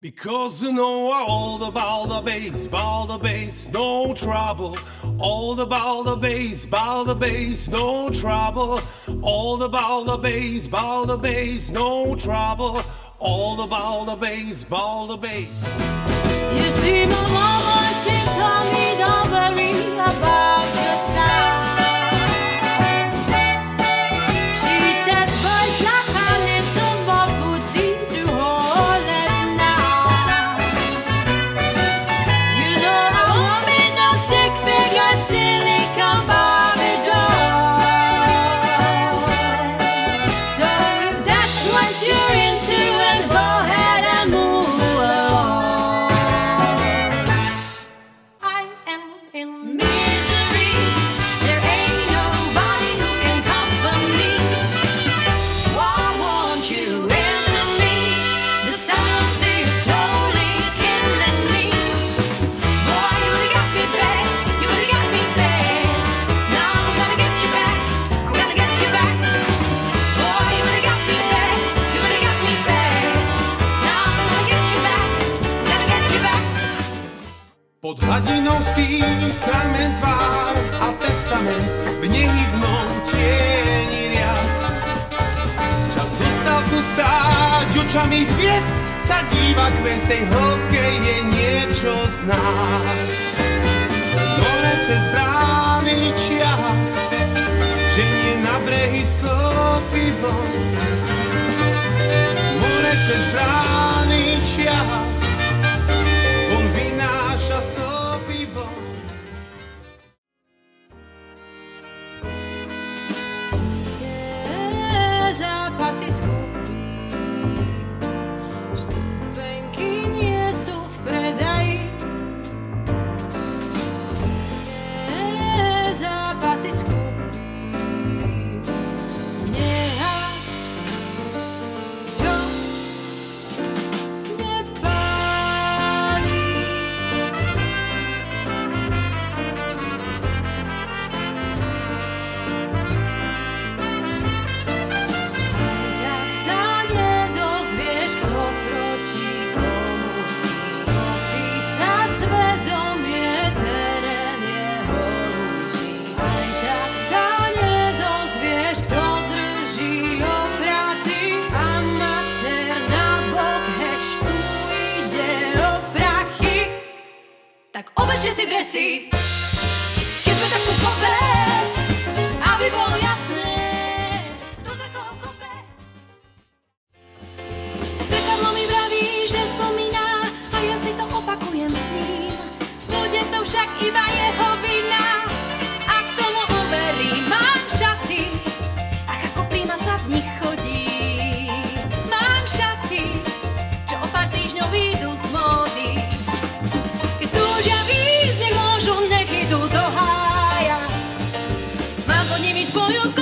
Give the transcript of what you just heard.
Because you know all about the bass, no trouble. All about the bass, no trouble. All about the bass, no trouble. All about the bass. You see, my mama, she told me don't worry about your sound. She says boys like a little more booty to hold it now. You know I won't be no stick figure, silicone Barbie doll. So if that's what you're into, then go ahead and move along. I am in misery. There ain't nobody who can comfort me. Why won't you answer me? The silence is slowly killing me. Boy, you really got me bad. You really got me bad. Now I'm gonna get you back. I'm gonna get you back. Boy, you really got me bad. You really got me bad. Now I'm gonna get you back. I'm gonna get you back. Pod hladinou spí kamen tvár a testament v nehybnom tieni rias. Čas zostal tu stáť, očami hviezd sa díva, kvet v tej hĺbke je niečo z nás. More cez brány čias, ženie na brehy stĺpy vln. More cez brány čias, on vynáša stĺpy vln. Zápasy skupí, vstupenky nie sú v predaji. Zápasy skupí, nehas, čo nepálí. Tak sa nedozvieš, kto proti komu stopí sa svedomie, terén je horúci. Aj tak sa nedozvieš, kto drží opraty. Amatér na bok, heč, tu ide o prachy. Tak obežte si dresy, keď sme takto v kope, aby bolo jasné, kto za koho kope. Zrkadlo mi vraví, že som iná, a ja si to opakujem s ním. Bude to však iba jeho vina, a k tomu uverím. Mám šaty, a ako príma sa v nich chodí. Mám šaty, čo o pár týždňov vyjdú z módy. Keď túžia výjsť, nech môžu, nech idú do hája. Mám pod nimi svoju